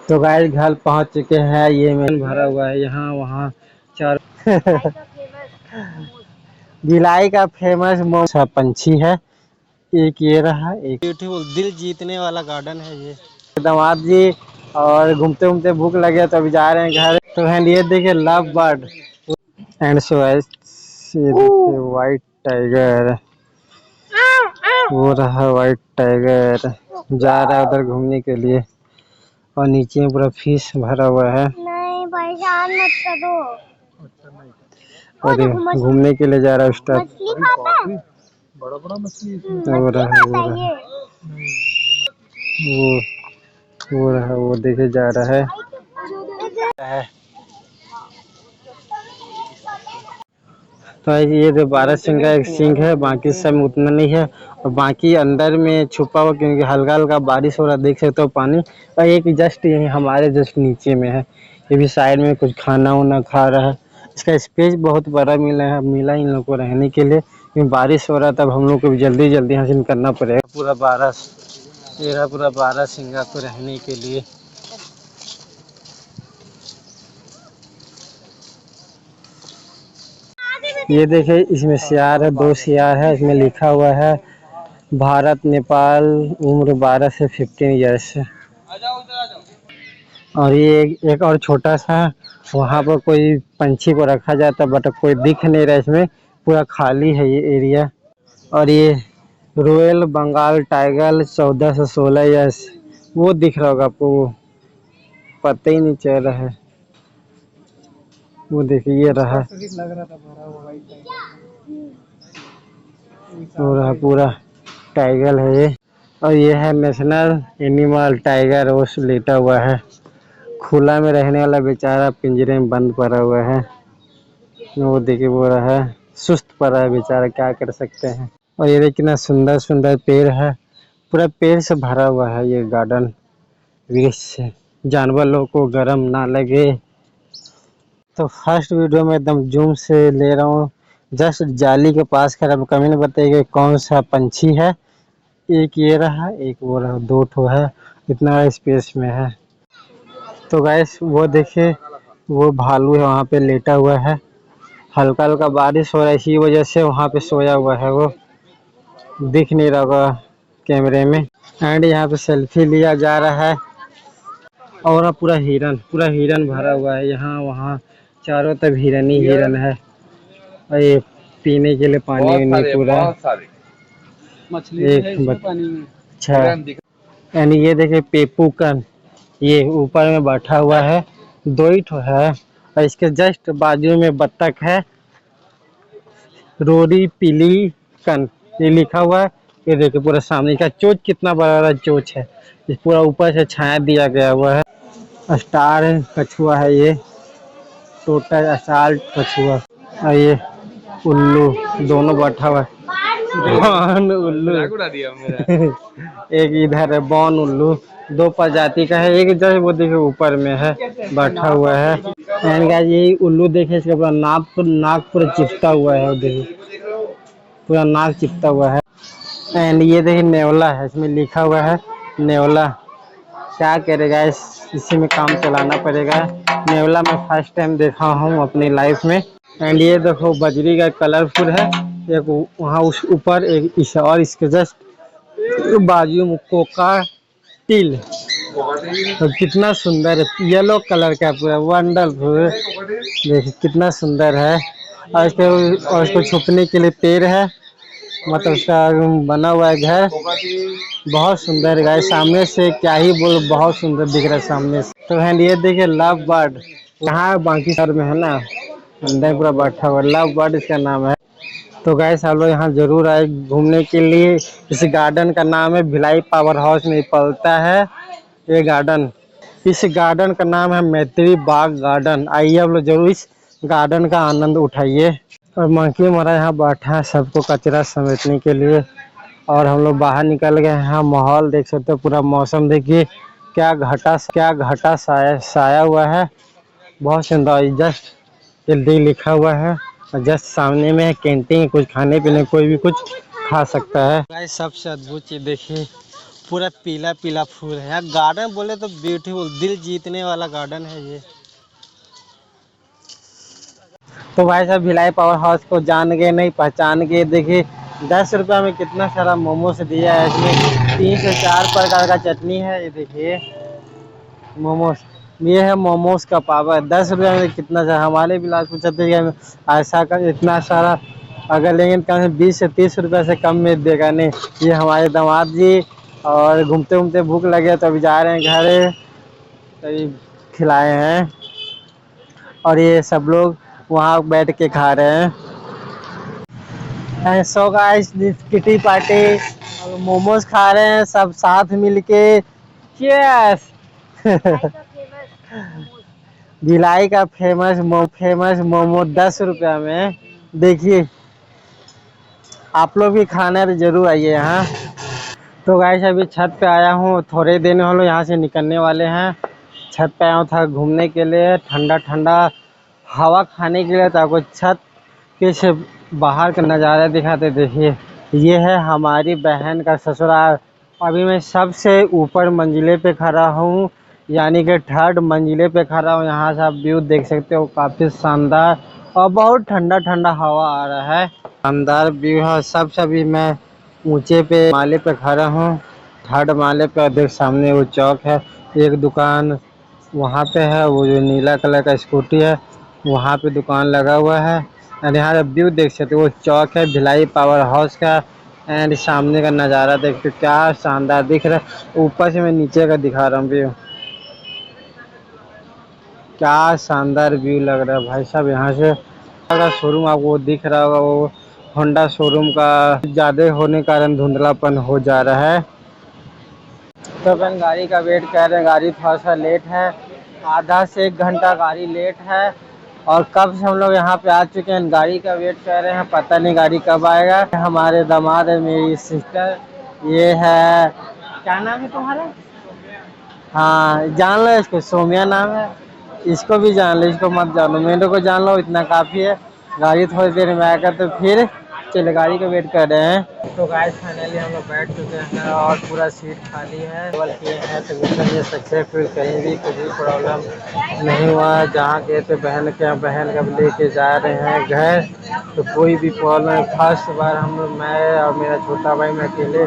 तो गाइस घर पहुंच चुके हैं। ये मेन भरा हुआ है यहाँ वहाँ चार भिलाई का फेमस मोसा पंछी है। एक ये रहा, एक ब्यूटीफुल दिल जीतने वाला गार्डन है ये। दामाद जी और घूमते घूमते भूख लगे तो अभी जा रहे हैं घर। तो है ये देखिए love bird and so white tiger. वो रहा व्हाइट टाइगर जा रहा है उधर घूमने के लिए। और नीचे में पूरा फिश भरा हुआ है। नहीं परेशान मत करो। और घूमने के लिए जा रहा है स्टाफ। मछली खाता है? बड़ा बड़ा मछली वो रहा वो देखे जा रहा है। तो ये जो 12 सिंह का एक सिंह है, बाकी सब उतना नहीं है। और बाकी अंदर में छुपा हुआ क्योंकि हल्का हल्का बारिश हो रहा देख सकते हो पानी। और एक जस्ट यही हमारे जस्ट नीचे में है। ये भी साइड में कुछ खाना वाना खा रहा है। इसका स्पेस बहुत बड़ा मिला इन लोगों को रहने के लिए, क्योंकि बारिश हो रहा तब हम लोग को भी जल्दी जल्दी हासिल करना पड़ेगा। पूरा 12 सिंगा को रहने के लिए। ये देखिए इसमें सियार है, 2 सियार है। इसमें लिखा हुआ है भारत नेपाल उम्र 12 से 15 ईयर्स। और ये एक और छोटा सा वहाँ पर कोई पंछी को रखा जाता बट कोई दिख नहीं रहा इसमें, पूरा खाली है ये एरिया। और ये रॉयल बंगाल टाइगर 14 से 16 ईयर्स वो दिख रहा होगा आपको, वो पता ही नहीं चल रहा है। वो देखिए ये रहा पूरा टाइगर है ये। और ये है नेशनल एनिमल टाइगर। वो लेटा हुआ है, खुला में रहने वाला बेचारा पिंजरे में बंद पड़ा हुआ है। वो देखिए वो रहा सुस्त पड़ा है बेचारा, क्या कर सकते हैं। और ये देखिए कितना सुंदर सुंदर पेड़ है, पूरा पेड़ से भरा हुआ है ये गार्डन। वृक्ष से जानवर लोगों को गर्म ना लगे। तो फर्स्ट वीडियो में एकदम जूम से ले रहा हूँ, जस्ट जाली के पास कर। अब कमेंट में बताइए कौन सा पंछी है। एक ये रहा, एक वो रहा, 2 ठो है, इतना स्पेस में है। तो गाइस वो देखिए वो भालू है वहाँ पे लेटा हुआ है। हल्का हल्का बारिश हो रहा है इसी वजह से वहाँ पे सोया हुआ है, वो दिख नहीं रहा होगा कैमरे में। एंड यहाँ पे सेल्फी लिया जा रहा है। और पूरा हिरन भरा हुआ है यहाँ वहाँ चारों तरफ हिरन ही हिरन है। और ये पीने के लिए पानी नहीं पूरा मछली एक पानी में। अच्छा यानी ये देखिए पेपूकन ये ऊपर में बैठा हुआ है, 2 ही ठो है। और इसके जस्ट बाजू में बत्तख है, रोरी पीली कन ये लिखा हुआ है। ये देखिए पूरा सामने का चोच कितना बड़ा चोच है, इस पूरा ऊपर से छाया दिया गया हुआ है। स्टार कछुआ है ये, टोटल असाल्ट कछुआ। और ये उल्लू दोनों बैठा हुआ है। उल्लू एक इधर है बॉन उल्लू, 2 प्रजाति का है। एक जो वो देखिए ऊपर में है बैठा हुआ है। एंड गाइस ये उल्लू देखे इसका पूरा नाक पूरा चिपटा हुआ है, देखिए पूरा नाक चिपटा हुआ है। एंड ये देखिए नेवला है, इसमें लिखा हुआ है नेवला। क्या करेगा इसी में काम चलाना पड़ेगा। नेवला मैं फर्स्ट टाइम देखा हूँ अपनी लाइफ में। एंड ये देखो बजरी का कलरफुल है, एक वहाँ उस ऊपर एक इस और इसके जस्ट बाजू में कोका टिल। तो कितना सुंदर है, येलो कलर का पूरा वंडरफुल, देखिए कितना सुंदर है। और इसको छुपने के लिए पेड़ है, मतलब उसका बना हुआ है घर, बहुत सुंदर है। सामने से क्या ही बोलो, बहुत सुंदर दिख रहा है सामने से। तो है ये देखिए लव बर्ड, यहाँ बाकी शहर में है ना, अंदर पूरा बैठा हुआ लव बर्ड इसका नाम है। तो गाइस आप लोग यहाँ जरूर आए घूमने के लिए। इस गार्डन का नाम है भिलाई पावर हाउस में पलता है ये गार्डन। इस गार्डन का नाम है मैत्री बाग गार्डन। आइए आप लोग जरूर इस गार्डन का आनंद उठाइए। और मंकी हमारा यहाँ बैठा है सबको कचरा समेटने के लिए। और हम लोग बाहर निकल गए हैं, माहौल देख सकते हो, पूरा मौसम देखिए क्या घटा साया हुआ है, बहुत सुंदर। जस्ट जल्दी लिखा हुआ है और जस्ट सामने में कैंटीन, कुछ खाने पीने कोई भी कुछ खा सकता है। गाइस सबसे अद्भुत चीज देखिए, पूरा पीला पीला फूल है यार। गार्डन बोले तो ब्यूटीफुल, दिल जीतने वाला गार्डन है ये। तो भाई साहब भिलाई पावर हाउस को जान गए नहीं पहचान गए। देखिए 10 रुपया में कितना सारा मोमोज दिया है। इसमें 3 से 4 प्रकार का चटनी है। ये देखिए मोमोज, ये है मोमोज का पावर। 10 रुपया में कितना सारा, हमारे बिलासपुर छत्तीसगढ़ में ऐसा का इतना सारा अगर लेंगे कम से 20 से 30 रुपया से कम में देगा नहीं। ये हमारे दामाद जी और घूमते घूमते भूख लगे तो अभी जा रहे हैं घर, तभी खिलाए हैं। और ये सब लोग वहाँ बैठ के खा रहे हैं। सो गाइस किटी पार्टी और मोमोज खा रहे हैं सब साथ मिलके। चीयर्स। भिलाई का फेमस मोमो 10 रुपया में। देखिए आप लोग भी खाना है तो जरूर आइए यहाँ। तो गाइस अभी छत पे आया हूँ, थोड़े दिन हम लोग यहाँ से निकलने वाले हैं। छत पे आया था घूमने के लिए, ठंडा ठंडा हवा खाने के लिए। तो आपको छत के से बाहर का नज़ारा दिखाते। देखिए ये है हमारी बहन का ससुराल। अभी मैं सबसे ऊपर मंजिले पे खड़ा हूँ, यानी कि 3rd मंजिले पे खड़ा हूँ। यहाँ से आप व्यू देख सकते हो, काफ़ी शानदार और बहुत ठंडा ठंडा हवा आ रहा है। शानदार व्यू है। सबसे अभी मैं ऊंचे पे माले पे खड़ा हूँ, 3rd माले पे। देख सामने वो चौक है, एक दुकान वहाँ पे है, वो जो नीला कलर का स्कूटी है वहाँ पे दुकान लगा हुआ है। एंड यहाँ का व्यू देख सकते हो, वो चौक है भिलाई पावर हाउस का। एंड सामने का नज़ारा देखते क्या शानदार दिख रहा है। ऊपर से मैं नीचे का दिखा रहा हूँ व्यू, क्या शानदार व्यू लग रहा है भाई साहब। यहाँ से का शोरूम आपको दिख रहा होगा, वो होंडा शोरूम का ज़्यादा होने के कारण धुंधलापन हो जा रहा है। तो अपन गाड़ी का वेट कर रहे हैं, गाड़ी थोड़ा सा लेट है, आधा से 1 घंटा गाड़ी लेट है। और कब से हम लोग यहाँ पे आ चुके हैं, गाड़ी का वेट कर रहे हैं, पता नहीं गाड़ी कब आएगा। हमारे दामाद है, मेरी सिस्टर, ये है, क्या नाम है तुम्हारा? हाँ जान लो इसको, सोमिया नाम है। इसको भी जान लो, इसको मत जानो, मेरे को जान लो, इतना काफ़ी है। गाड़ी थोड़ी देर में आएगा तो फिर चले, गाड़ी का वेट कर रहे हैं। तो गाइस फाइनली हम लोग बैठ चुके हैं और पूरा सीट खाली है। केवल किए हैं तो मिशन ये सक्सेसफुल, कहीं भी कुछ भी प्रॉब्लम नहीं हुआ है। जहाँ गए थे बहन के यहाँ, बहन का लेके जा रहे हैं घर, तो कोई भी प्रॉब्लम। फर्स्ट बार हम लोग, मैं और मेरा छोटा भाई, मैं अकेले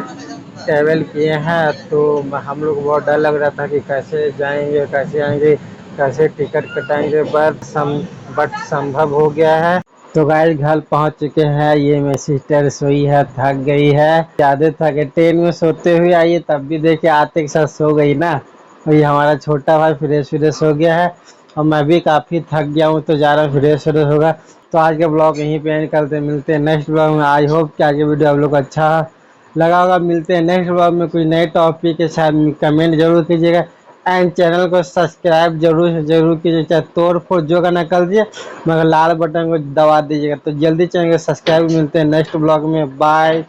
ट्रैवल किए हैं। तो हम लोग को बहुत डर लग रहा था कि कैसे जाएंगे, कैसे आएंगे, कैसे टिकट कटाएंगे, बट संभव हो गया है। तो गाइस घर पहुंच चुके हैं। ये मेरी सिस्टर सोई है, थक गई है, ज़्यादा थके। ट्रेन में सोते हुए आई है, तब भी देखिए आते के साथ सो गई ना। और ये हमारा छोटा भाई फ्रेश हो गया है और मैं भी काफ़ी थक गया हूँ, तो जा रहा हूँ फ्रेश होगा। तो आज का ब्लॉग यहीं पे एंड करते हैं, मिलते हैं नेक्स्ट ब्लॉग में। आई होप कि आगे वीडियो आप लोग को अच्छा लगा होगा। मिलते हैं नेक्स्ट ब्लॉग में कुछ नए टॉपिक के साथ। कमेंट जरूर कीजिएगा एंड चैनल को सब्सक्राइब जरूर कीजिए। चाहे तोड़ फोड़ जो करना कर दीजिए, मगर लाल बटन को दबा दीजिएगा। तो जल्दी चैनल को सब्सक्राइब। मिलते हैं नेक्स्ट ब्लॉग में, बाय।